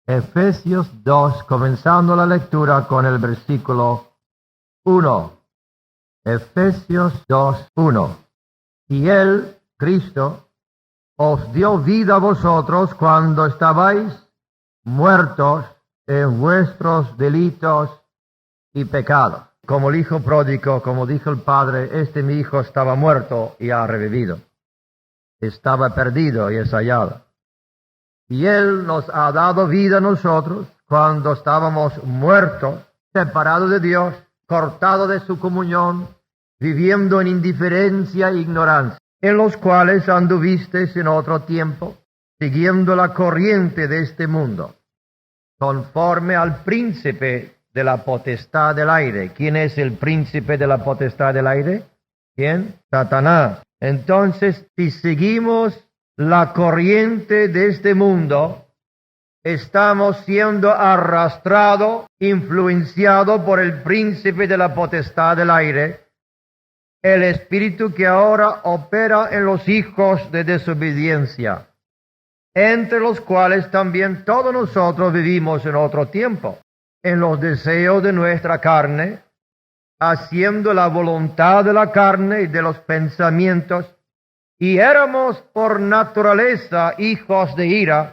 Efesios 2, comenzando la lectura con el versículo 1. Efesios 2, 1. Y Él, Cristo, os dio vida a vosotros cuando estabais muertos en vuestros delitos y pecados. Como el hijo pródigo, como dijo el padre, mi hijo estaba muerto y ha revivido. Estaba perdido y es hallado. Y Él nos ha dado vida a nosotros cuando estábamos muertos, separados de Dios, cortados de su comunión, viviendo en indiferencia e ignorancia, en los cuales anduvisteis en otro tiempo, siguiendo la corriente de este mundo, conforme al príncipe de la potestad del aire. ¿Quién es el príncipe de la potestad del aire? ¿Quién? Satanás. Entonces, si seguimos la corriente de este mundo, estamos siendo arrastrados, influenciados por el príncipe de la potestad del aire, el espíritu que ahora opera en los hijos de desobediencia, entre los cuales también todos nosotros vivimos en otro tiempo, en los deseos de nuestra carne, haciendo la voluntad de la carne y de los pensamientos, y éramos por naturaleza hijos de ira,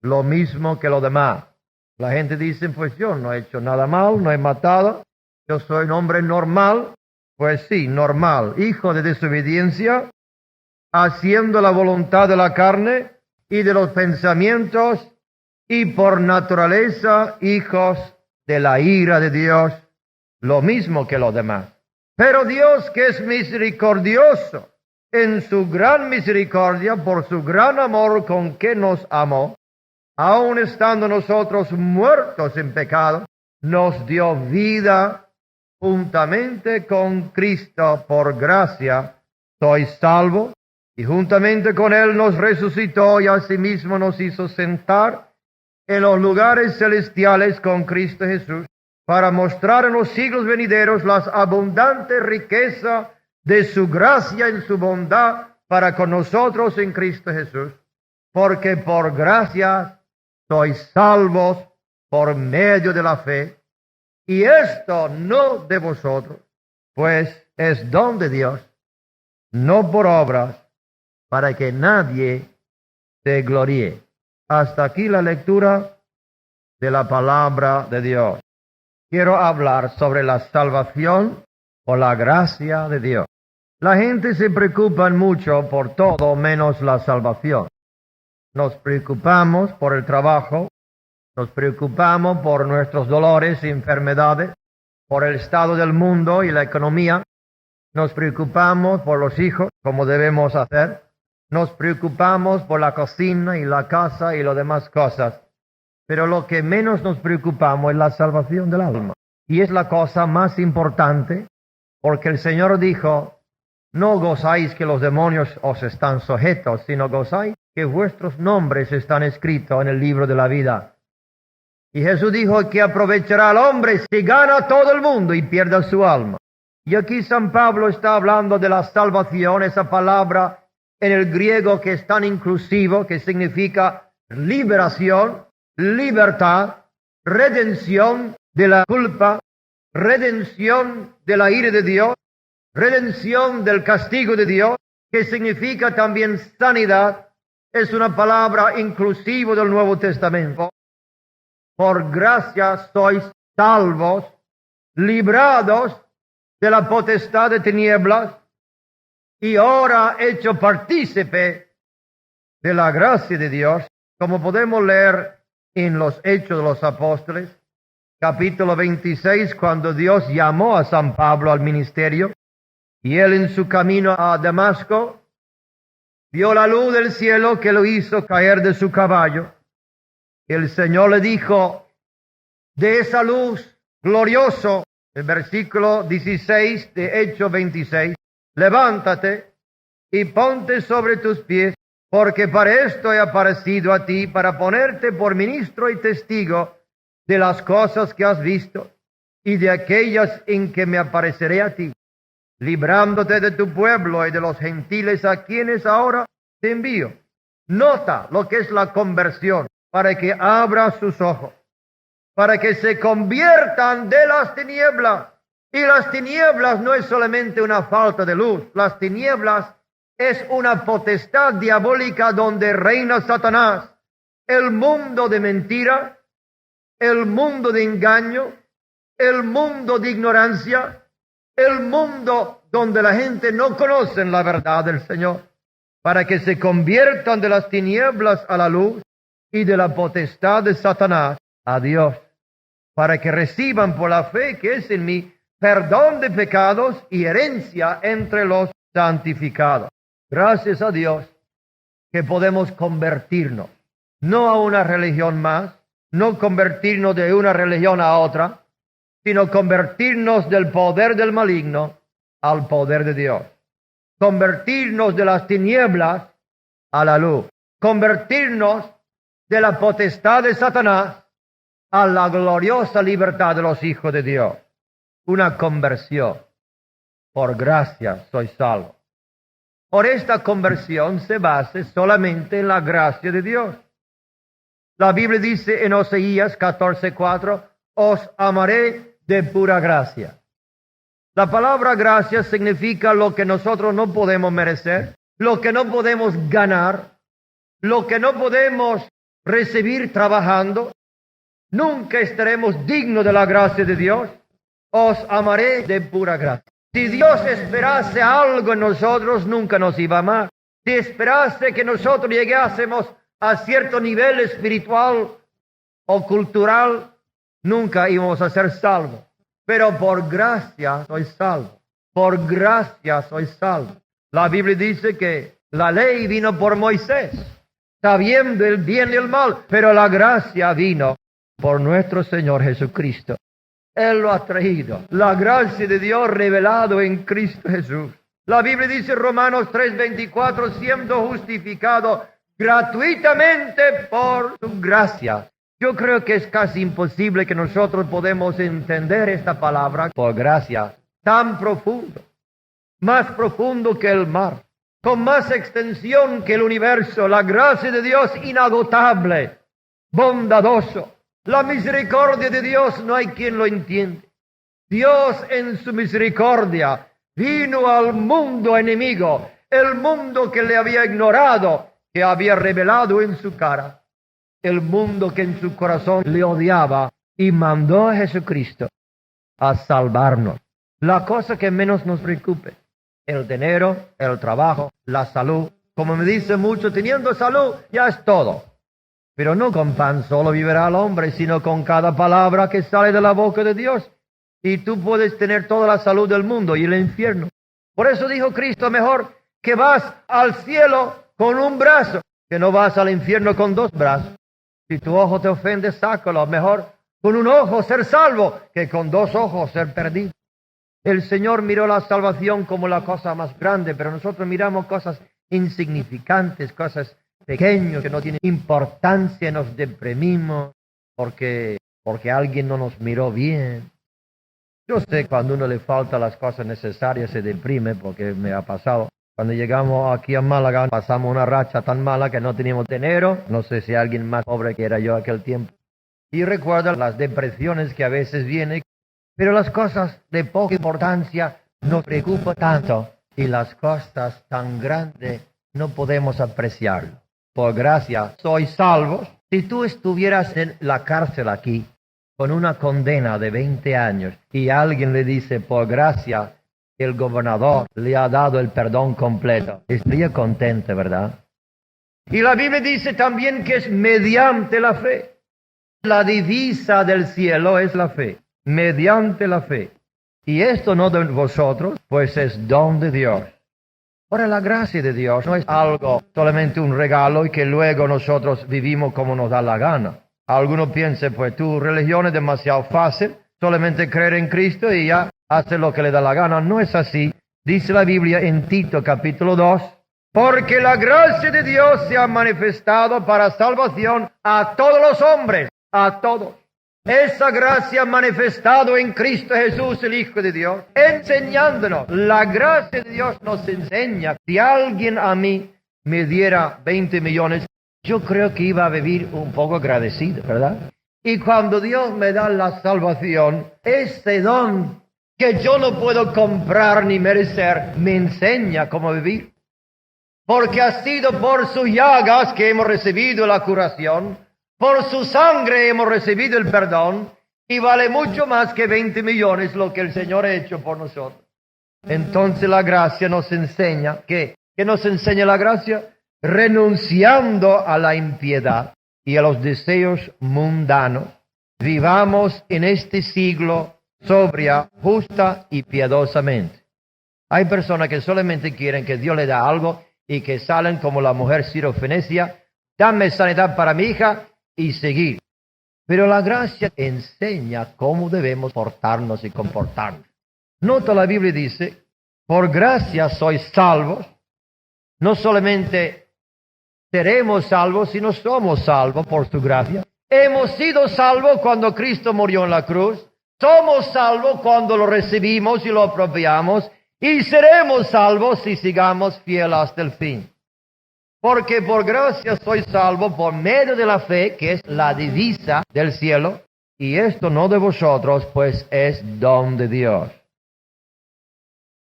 lo mismo que los demás. La gente dice, pues yo no he hecho nada mal, no he matado, yo soy un hombre normal. Pues sí, normal, hijo de desobediencia, haciendo la voluntad de la carne y de los pensamientos, y por naturaleza hijos de la ira de Dios, lo mismo que los demás. Pero Dios, que es misericordioso, en su gran misericordia, por su gran amor con que nos amó, aun estando nosotros muertos en pecado, nos dio vida juntamente con Cristo. Por gracia sois salvos, y juntamente con Él nos resucitó y asimismo nos hizo sentar en los lugares celestiales con Cristo Jesús, para mostrar en los siglos venideros las abundantes riquezas de su gracia en su bondad para con nosotros en Cristo Jesús, porque por gracia sois salvos por medio de la fe, y esto no de vosotros, pues es don de Dios, no por obras, para que nadie se gloríe. Hasta aquí la lectura de la palabra de Dios. Quiero hablar sobre la salvación o la gracia de Dios. La gente se preocupa mucho por todo menos la salvación. Nos preocupamos por el trabajo, nos preocupamos por nuestros dolores y enfermedades, por el estado del mundo y la economía. Nos preocupamos por los hijos, como debemos hacer. Nos preocupamos por la cocina y la casa y las demás cosas. Pero lo que menos nos preocupamos es la salvación del alma. Y es la cosa más importante, porque el Señor dijo, no gozáis que los demonios os están sujetos, sino gozáis que vuestros nombres están escritos en el libro de la vida. Y Jesús dijo que aprovechará al hombre si gana todo el mundo y pierda su alma. Y aquí San Pablo está hablando de la salvación, esa palabra en el griego que es tan inclusivo, que significa liberación, libertad, redención de la culpa, redención de la ira de Dios, redención del castigo de Dios, que significa también sanidad. Es una palabra inclusiva del Nuevo Testamento. Por gracia sois salvos, librados de la potestad de tinieblas, y ahora hecho partícipe de la gracia de Dios, como podemos leer en los Hechos de los Apóstoles, capítulo 26, cuando Dios llamó a San Pablo al ministerio, y él en su camino a Damasco vio la luz del cielo que lo hizo caer de su caballo. El Señor le dijo, de esa luz glorioso, el versículo 16 de Hechos 26, levántate y ponte sobre tus pies, porque para esto he aparecido a ti, para ponerte por ministro y testigo de las cosas que has visto y de aquellas en que me apareceré a ti, librándote de tu pueblo y de los gentiles a quienes ahora te envío. Nota lo que es la conversión. para que abra sus ojos, para que se conviertan de las tinieblas. Y las tinieblas no es solamente una falta de luz, las tinieblas es una potestad diabólica donde reina Satanás, el mundo de mentira, el mundo de engaño, el mundo de ignorancia, el mundo donde la gente no conoce la verdad del Señor, para que se conviertan de las tinieblas a la luz y de la potestad de Satanás a Dios, para que reciban por la fe que es en mí perdón de pecados y herencia entre los santificados. Gracias a Dios que podemos convertirnos, no a una religión más, no convertirnos de una religión a otra, sino convertirnos del poder del maligno al poder de Dios. Convertirnos de las tinieblas a la luz. Convertirnos de la potestad de Satanás a la gloriosa libertad de los hijos de Dios. Una conversión. Por gracia soy salvo. Por esta conversión se basa solamente en la gracia de Dios. La Biblia dice en Oseías 14:4, os amaré de pura gracia. La palabra gracia significa lo que nosotros no podemos merecer, lo que no podemos ganar, lo que no podemos recibir trabajando. Nunca estaremos dignos de la gracia de Dios. Os amaré de pura gracia. Si Dios esperase algo en nosotros, nunca nos iba a amar. Si esperase que nosotros llegásemos a cierto nivel espiritual o cultural, nunca íbamos a ser salvos. Pero por gracia soy salvo. Por gracia soy salvo. La Biblia dice que la ley vino por Moisés, sabiendo el bien y el mal, pero la gracia vino por nuestro Señor Jesucristo. Él lo ha traído. La gracia de Dios revelado en Cristo Jesús. La Biblia dice en Romanos 3:24, siendo justificado gratuitamente por su gracia. Yo creo que es casi imposible que nosotros podemos entender esta palabra por gracia tan profundo, más profundo que el mar, con más extensión que el universo. La gracia de Dios inagotable, bondadoso. La misericordia de Dios no hay quien lo entiende. Dios en su misericordia vino al mundo enemigo, el mundo que le había ignorado, que había revelado en su cara, el mundo que en su corazón le odiaba, y mandó a Jesucristo a salvarnos. La cosa que menos nos preocupe, el dinero, el trabajo, la salud. Como me dice mucho, teniendo salud ya es todo. Pero no con pan solo vivirá el hombre, sino con cada palabra que sale de la boca de Dios. Y tú puedes tener toda la salud del mundo y el infierno. Por eso dijo Cristo, mejor que vas al cielo con un brazo, que no vas al infierno con dos brazos. Si tu ojo te ofende, sácalo. Mejor con un ojo ser salvo, que con dos ojos ser perdido. El Señor miró la salvación como la cosa más grande, pero nosotros miramos cosas insignificantes, cosas pequeños que no tienen importancia, nos deprimimos porque alguien no nos miró bien. Yo sé cuando uno le falta las cosas necesarias se deprime, porque me ha pasado. Cuando llegamos aquí a Málaga pasamos una racha tan mala que no teníamos dinero. No sé si alguien más pobre que era yo aquel tiempo. Y recuerdo las depresiones que a veces vienen, pero las cosas de poca importancia nos preocupan tanto y las cosas tan grandes no podemos apreciarlo. Por gracia soy salvo. Si tú estuvieras en la cárcel aquí con una condena de 20 años y alguien le dice por gracia el gobernador le ha dado el perdón completo, estaría contento, ¿verdad? Y la Biblia dice también que es mediante la fe. La divisa del cielo es la fe, mediante la fe. Y esto no de vosotros, pues es don de Dios. Ahora, la gracia de Dios no es algo, solamente un regalo y que luego nosotros vivimos como nos da la gana. Algunos piensan, pues tu religión es demasiado fácil, solamente creer en Cristo y ya hace lo que le da la gana. No es así. Dice la Biblia en Tito capítulo 2, porque la gracia de Dios se ha manifestado para salvación a todos los hombres, a todos. Esa gracia manifestado en Cristo Jesús, el Hijo de Dios, enseñándonos. La gracia de Dios nos enseña. Si alguien a mí me diera 20 millones, yo creo que iba a vivir un poco agradecido, ¿verdad? Y cuando Dios me da la salvación, este don que yo no puedo comprar ni merecer, me enseña cómo vivir. Porque ha sido por sus llagas que hemos recibido la curación, por su sangre hemos recibido el perdón, y vale mucho más que 20 millones lo que el Señor ha hecho por nosotros. Entonces la gracia nos enseña, ¿qué nos enseña la gracia? Renunciando a la impiedad y a los deseos mundanos, vivamos en este siglo sobria, justa y piadosamente. Hay personas que solamente quieren que Dios le dé algo y que salen como la mujer sirofenicia, dame sanidad para mi hija y seguir. Pero la gracia enseña cómo debemos portarnos y comportarnos. Nota, la Biblia dice, por gracia sois salvos. No solamente seremos salvos, sino somos salvos por su gracia. Hemos sido salvos cuando Cristo murió en la cruz. Somos salvos cuando lo recibimos y lo apropiamos. Y seremos salvos si sigamos fieles hasta el fin. Porque por gracia soy salvo por medio de la fe, que es la divisa del cielo. Y esto no de vosotros, pues es don de Dios.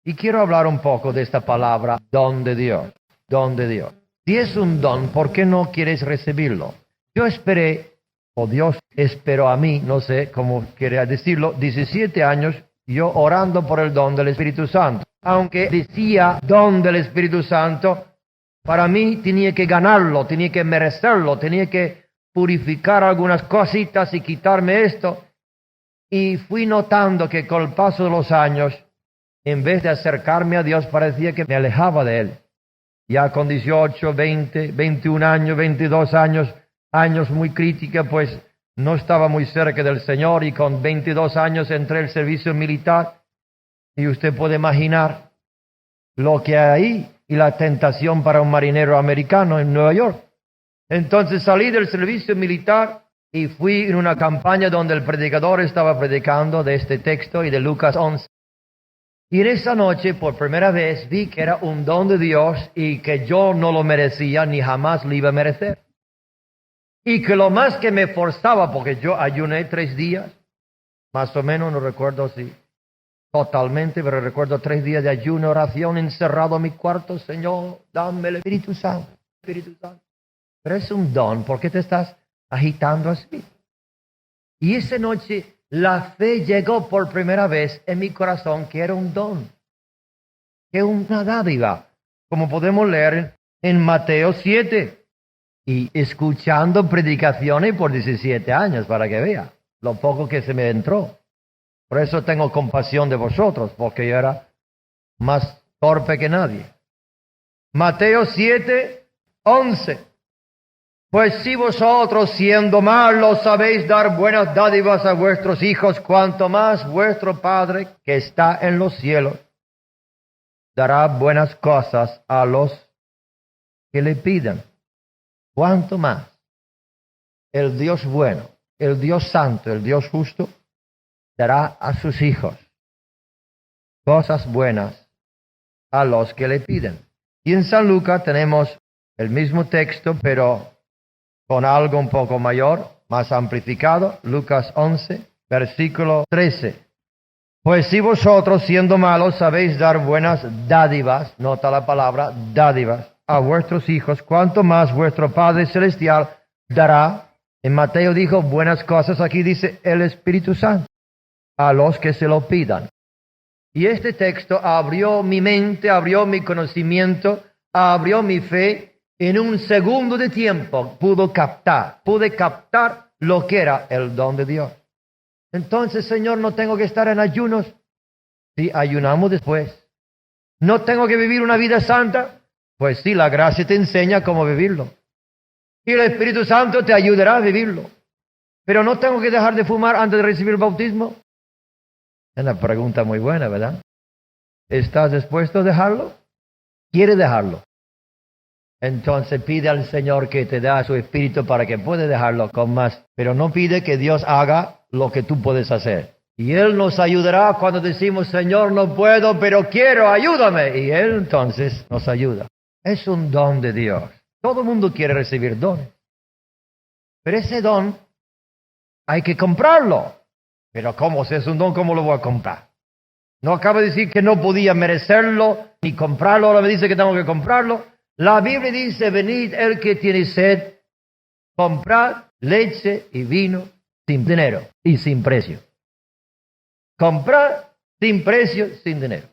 Y quiero hablar un poco de esta palabra, don de Dios. Don de Dios. Si es un don, ¿por qué no quieres recibirlo? Yo esperé, o Dios esperó a mí, no sé cómo quería decirlo, 17 años yo orando por el don del Espíritu Santo. Aunque decía don del Espíritu Santo, para mí tenía que ganarlo, tenía que merecerlo, tenía que purificar algunas cositas y quitarme esto. Y fui notando que con el paso de los años, en vez de acercarme a Dios, parecía que me alejaba de Él. Ya con 18, 20, 21 años, 22 años muy críticos, pues no estaba muy cerca del Señor, y con 22 años entré al servicio militar, y usted puede imaginar lo que hay ahí y la tentación para un marinero americano en Nueva York. Entonces salí del servicio militar y fui en una campaña donde el predicador estaba predicando de este texto y de Lucas 11. Y en esa noche, por primera vez, vi que era un don de Dios y que yo no lo merecía ni jamás lo iba a merecer. Y que lo más que me forzaba, porque yo ayuné 3 días, más o menos, no recuerdo si totalmente, pero recuerdo 3 días de ayuno, oración, encerrado en mi cuarto. Señor, dame el Espíritu Santo, Espíritu Santo. Pero es un don, ¿por qué te estás agitando así? Y esa noche la fe llegó por primera vez en mi corazón, que era un don, que es una dádiva, como podemos leer en Mateo 7. Y escuchando predicaciones por 17 años, para que vea lo poco que se me entró. Por eso tengo compasión de vosotros, porque yo era más torpe que nadie. Mateo 7, 11. Pues si vosotros, siendo malos, sabéis dar buenas dádivas a vuestros hijos, cuanto más vuestro Padre que está en los cielos dará buenas cosas a los que le pidan. ¿Cuánto más el Dios bueno, el Dios santo, el Dios justo, dará a sus hijos cosas buenas a los que le piden? Y en San Lucas tenemos el mismo texto, pero con algo un poco mayor, más amplificado. Lucas 11, versículo 13. Pues si vosotros, siendo malos, sabéis dar buenas dádivas, nota la palabra dádivas, a vuestros hijos, cuanto más vuestro Padre Celestial dará. En Mateo dijo buenas cosas, aquí dice el Espíritu Santo, a los que se lo pidan. Y este texto abrió mi mente, abrió mi conocimiento, abrió mi fe. En un segundo de tiempo pude captar lo que era el don de Dios. Entonces, Señor, no tengo que estar en ayunos. Sí, ayunamos después. No tengo que vivir una vida santa. Pues sí, la gracia te enseña cómo vivirlo. Y el Espíritu Santo te ayudará a vivirlo. Pero no tengo que dejar de fumar antes de recibir el bautismo. Es una pregunta muy buena, ¿verdad? ¿Estás dispuesto a dejarlo? ¿Quieres dejarlo? Entonces pide al Señor que te dé su Espíritu para que puedas dejarlo con más. Pero no pide que Dios haga lo que tú puedes hacer. Y Él nos ayudará cuando decimos, Señor, no puedo, pero quiero, ayúdame. Y Él entonces nos ayuda. Es un don de Dios. Todo el mundo quiere recibir dones. Pero ese don hay que comprarlo. Pero ¿cómo? Si es un don, ¿cómo lo voy a comprar? No acaba de decir que no podía merecerlo ni comprarlo, ahora me dice que tengo que comprarlo. La Biblia dice, venid el que tiene sed, comprad leche y vino sin dinero y sin precio. Comprar sin precio, sin dinero.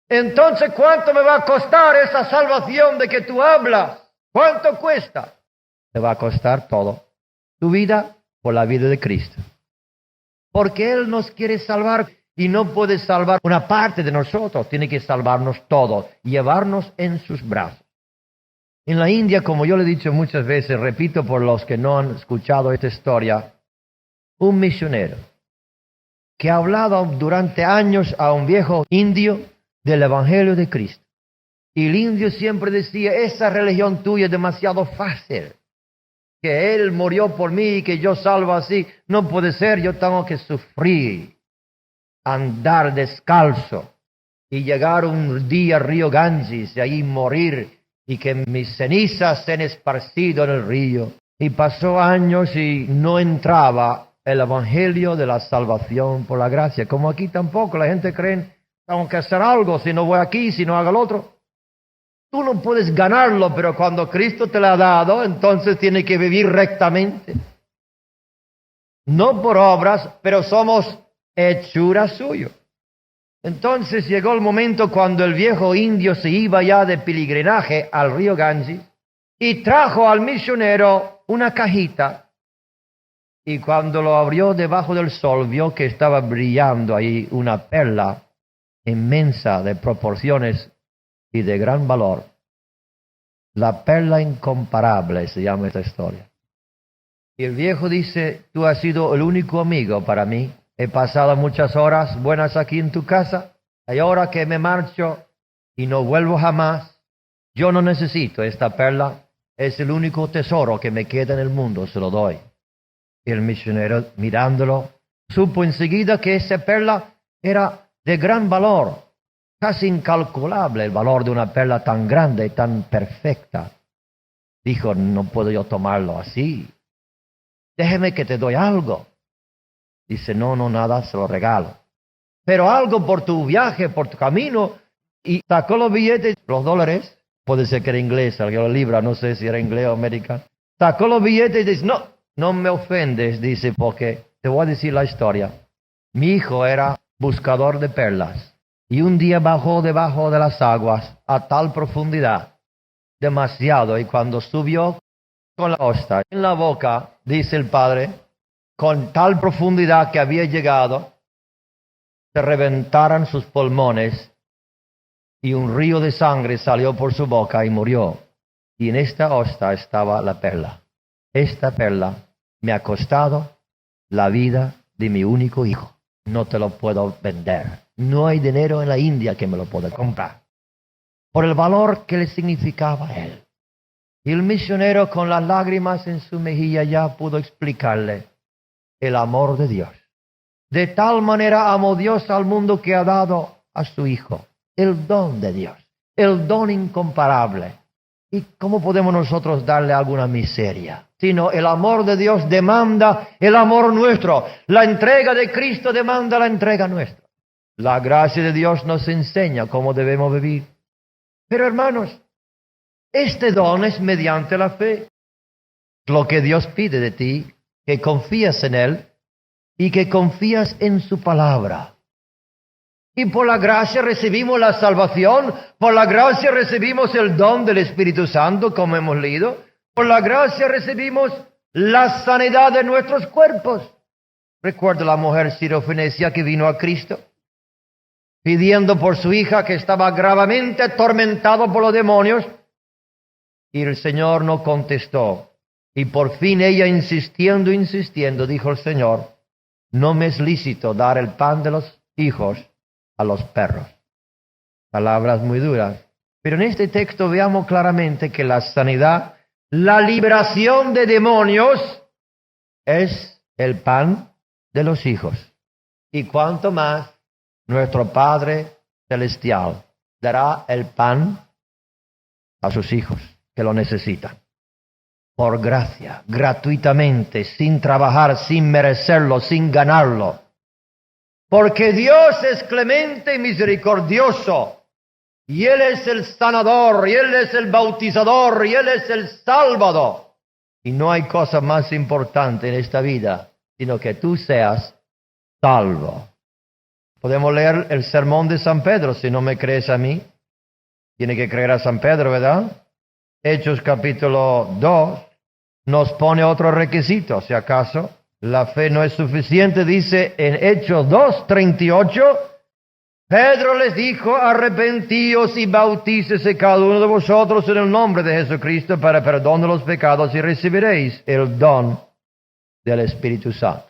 Entonces, ¿cuánto me va a costar esa salvación de que tú hablas? ¿Cuánto cuesta? Te va a costar todo. Tu vida por la vida de Cristo. Porque Él nos quiere salvar y no puede salvar una parte de nosotros. Tiene que salvarnos todos, llevarnos en sus brazos. En la India, como yo le he dicho muchas veces, repito por los que no han escuchado esta historia, un misionero que ha hablado durante años a un viejo indio del Evangelio de Cristo. Y el indio siempre decía, esa religión tuya es demasiado fácil. Que Él murió por mí y que yo salvo así. No puede ser, yo tengo que sufrir, andar descalzo y llegar un día al río Ganges y ahí morir y que mis cenizas se han esparcido en el río. Y pasó años y no entraba el Evangelio de la salvación por la gracia. Como aquí tampoco, la gente cree, tengo que hacer algo, si no voy aquí, si no hago lo otro. Tú no puedes ganarlo, pero cuando Cristo te lo ha dado, entonces tienes que vivir rectamente. No por obras, pero somos hechura suya. Entonces llegó el momento cuando el viejo indio se iba ya de peregrinaje al río Ganges y trajo al misionero una cajita. Y cuando lo abrió debajo del sol, vio que estaba brillando ahí una perla inmensa de proporciones y de gran valor. La perla incomparable se llama esta historia. Y el viejo dice, tú has sido el único amigo para mí. He pasado muchas horas buenas aquí en tu casa. Y ahora que me marcho y no vuelvo jamás, yo no necesito esta perla. Es el único tesoro que me queda en el mundo, se lo doy. Y el misionero, mirándolo, supo enseguida que esa perla era de gran valor. Casi incalculable el valor de una perla tan grande y tan perfecta. Dijo, no puedo yo tomarlo así. Déjeme que te doy algo. Dice, no, nada, se lo regalo. Pero algo por tu viaje, por tu camino. Y sacó los billetes, los dólares. Puede ser que era inglés, la libra, no sé si era inglés o americano. Sacó los billetes y dice, no me ofendes, dice, porque te voy a decir la historia. Mi hijo era buscador de perlas. Y un día bajó debajo de las aguas a tal profundidad, demasiado, y cuando subió con la ostra en la boca, dice el padre, con tal profundidad que había llegado, se reventaron sus pulmones y un río de sangre salió por su boca y murió. Y en esta ostra estaba la perla. Esta perla me ha costado la vida de mi único hijo. No te lo puedo vender. No hay dinero en la India que me lo pueda comprar. Por el valor que le significaba a él. Y el misionero con las lágrimas en su mejilla ya pudo explicarle el amor de Dios. De tal manera amó Dios al mundo que ha dado a su Hijo. El don de Dios. El don incomparable. ¿Y cómo podemos nosotros darle alguna miseria? Sino el amor de Dios demanda el amor nuestro. La entrega de Cristo demanda la entrega nuestra. La gracia de Dios nos enseña cómo debemos vivir. Pero hermanos, este don es mediante la fe. Lo que Dios pide de ti, que confías en Él y que confías en su palabra. Y por la gracia recibimos la salvación, por la gracia recibimos el don del Espíritu Santo, como hemos leído, por la gracia recibimos la sanidad de nuestros cuerpos. Recuerda la mujer sirofenicia que vino a Cristo, pidiendo por su hija que estaba gravemente atormentado por los demonios, y el Señor no contestó. Y por fin ella insistiendo, dijo el Señor, no me es lícito dar el pan de los hijos a los perros. Palabras muy duras. Pero en este texto veamos claramente que la sanidad, la liberación de demonios es el pan de los hijos. Y cuanto más nuestro Padre Celestial dará el pan a sus hijos que lo necesitan. por gracia, gratuitamente, sin trabajar, sin merecerlo, sin ganarlo. Porque Dios es clemente y misericordioso, y Él es el sanador, y Él es el bautizador, y Él es el salvador. Y no hay cosa más importante en esta vida, sino que tú seas salvo. Podemos leer el sermón de San Pedro, si no me crees a mí. Tiene que creer a San Pedro, ¿verdad? Hechos capítulo 2 nos pone otro requisito, si acaso la fe no es suficiente. Dice en Hechos 2:38, Pedro les dijo, arrepentíos y bautícese cada uno de vosotros en el nombre de Jesucristo para perdón de los pecados y recibiréis el don del Espíritu Santo.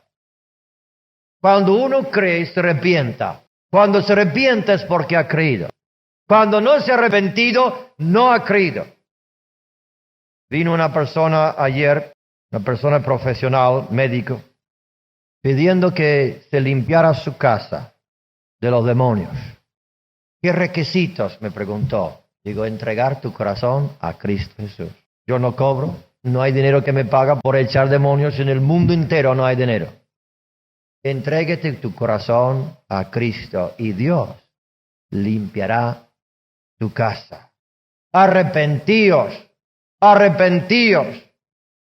Cuando uno cree, se arrepienta. Cuando se arrepienta es porque ha creído. Cuando no se ha arrepentido, no ha creído. Vino una persona ayer, una persona profesional, médico, pidiendo que se limpiara su casa de los demonios. ¿Qué requisitos? Me preguntó. Digo, entregar tu corazón a Cristo Jesús. Yo no cobro, no hay dinero que me paga por echar demonios, en el mundo entero no hay dinero. Entrégate tu corazón a Cristo y Dios limpiará tu casa. Arrepentíos,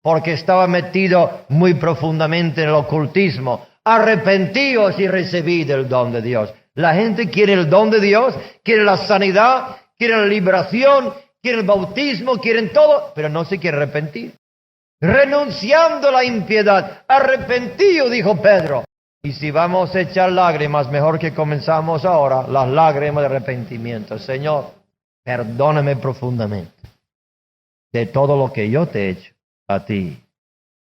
porque estaba metido muy profundamente en el ocultismo. Arrepentíos y recibid el don de Dios. La gente quiere el don de Dios, quiere la sanidad, quiere la liberación, quiere el bautismo, quieren todo, pero no se quiere arrepentir. Renunciando a la impiedad. Arrepentíos, dijo Pedro. Y si vamos a echar lágrimas, mejor que comenzamos ahora, las lágrimas de arrepentimiento. Señor, perdóname profundamente de todo lo que yo te he hecho a ti.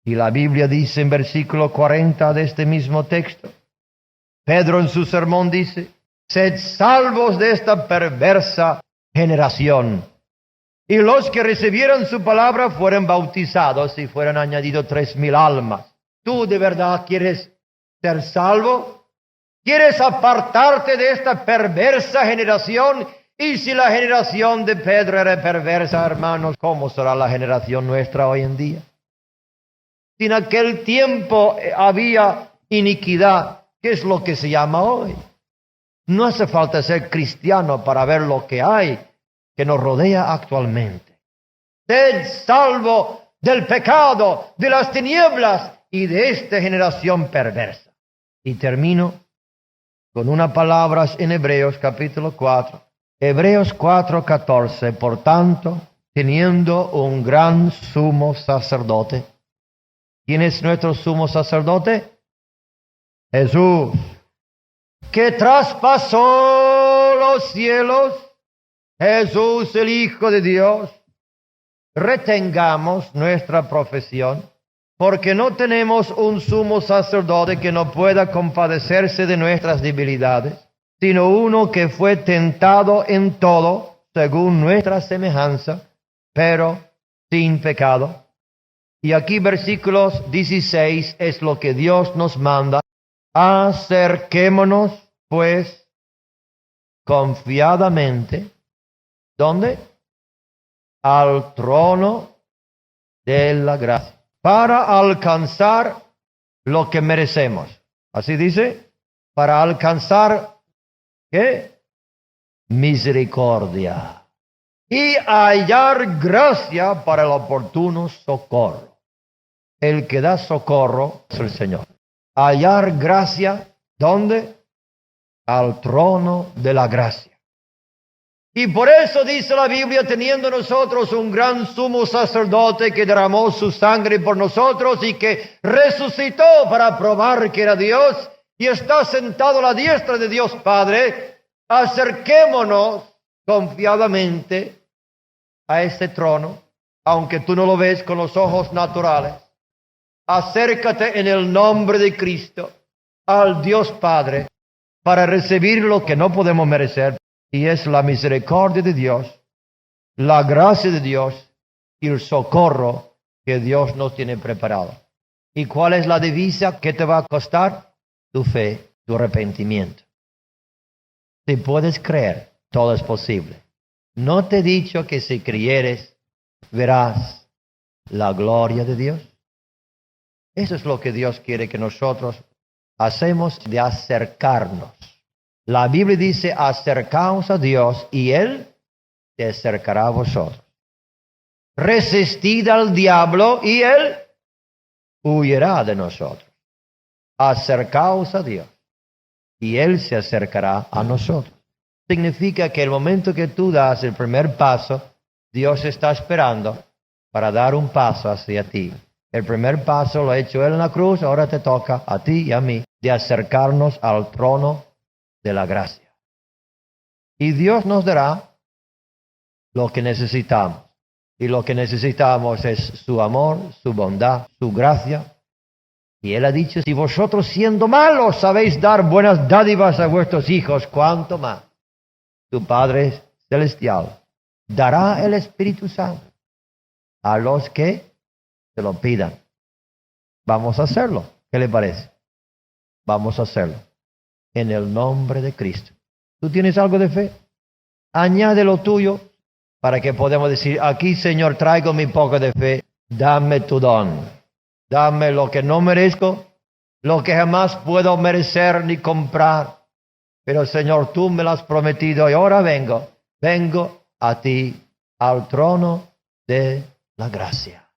Y la Biblia dice en versículo 40 de este mismo texto, Pedro en su sermón dice, sed salvos de esta perversa generación. Y los que recibieron su palabra fueron bautizados y fueron añadidos 3,000 almas. ¿Tú de verdad quieres ser salvo? ¿Quieres apartarte de esta perversa generación? Y si la generación de Pedro era perversa, hermanos, ¿cómo será la generación nuestra hoy en día? Si en aquel tiempo había iniquidad, ¿qué es lo que se llama hoy? No hace falta ser cristiano para ver lo que hay que nos rodea actualmente. Sed salvo del pecado, de las tinieblas y de esta generación perversa. Y termino con unas palabras en Hebreos capítulo 4. Hebreos 4:14. Por tanto, teniendo un gran sumo sacerdote. ¿Quién es nuestro sumo sacerdote? Jesús, que traspasó los cielos. Jesús, el Hijo de Dios. Retengamos nuestra profesión, porque no tenemos un sumo sacerdote que no pueda compadecerse de nuestras debilidades, sino uno que fue tentado en todo, según nuestra semejanza, pero sin pecado. Y aquí versículos 16 es lo que Dios nos manda. Acerquémonos, pues, confiadamente, ¿dónde? Al trono de la gracia, para alcanzar lo que merecemos. Así dice, para alcanzar, ¿qué? Misericordia. Y hallar gracia para el oportuno socorro. El que da socorro es el Señor. Hallar gracia, ¿dónde? Al trono de la gracia. Y por eso dice la Biblia, teniendo nosotros un gran sumo sacerdote que derramó su sangre por nosotros y que resucitó para probar que era Dios y está sentado a la diestra de Dios Padre, acerquémonos confiadamente a este trono, aunque tú no lo ves con los ojos naturales. Acércate en el nombre de Cristo al Dios Padre para recibir lo que no podemos merecer. Y es la misericordia de Dios, la gracia de Dios y el socorro que Dios nos tiene preparado. ¿Y cuál es la divisa que te va a costar? Tu fe, tu arrepentimiento. Si puedes creer, todo es posible. No te he dicho que si creyeres, verás la gloria de Dios. Eso es lo que Dios quiere que nosotros hacemos, de acercarnos. La Biblia dice, acercaos a Dios y Él se acercará a vosotros. Resistid al diablo y Él huirá de nosotros. Acercaos a Dios y Él se acercará a nosotros. Significa que el momento que tú das el primer paso, Dios está esperando para dar un paso hacia ti. El primer paso lo ha hecho Él en la cruz, ahora te toca a ti y a mí de acercarnos al trono de la gracia. Y Dios nos dará lo que necesitamos. Y lo que necesitamos es su amor, su bondad, su gracia. Y Él ha dicho, si vosotros siendo malos sabéis dar buenas dádivas a vuestros hijos, ¿cuánto más tu Padre Celestial dará el Espíritu Santo a los que se lo pidan? Vamos a hacerlo. ¿Qué le parece? Vamos a hacerlo. En el nombre de Cristo. ¿Tú tienes algo de fe? Añade lo tuyo para que podamos decir, aquí Señor, traigo mi poco de fe. Dame tu don. Dame lo que no merezco, lo que jamás puedo merecer ni comprar. Pero Señor, tú me lo has prometido y ahora vengo a ti, al trono de la gracia.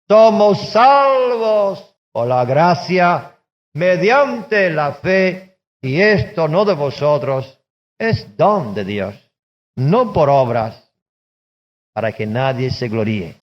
Somos salvos por la gracia mediante la fe, y esto no de vosotros, es don de Dios, no por obras, para que nadie se gloríe.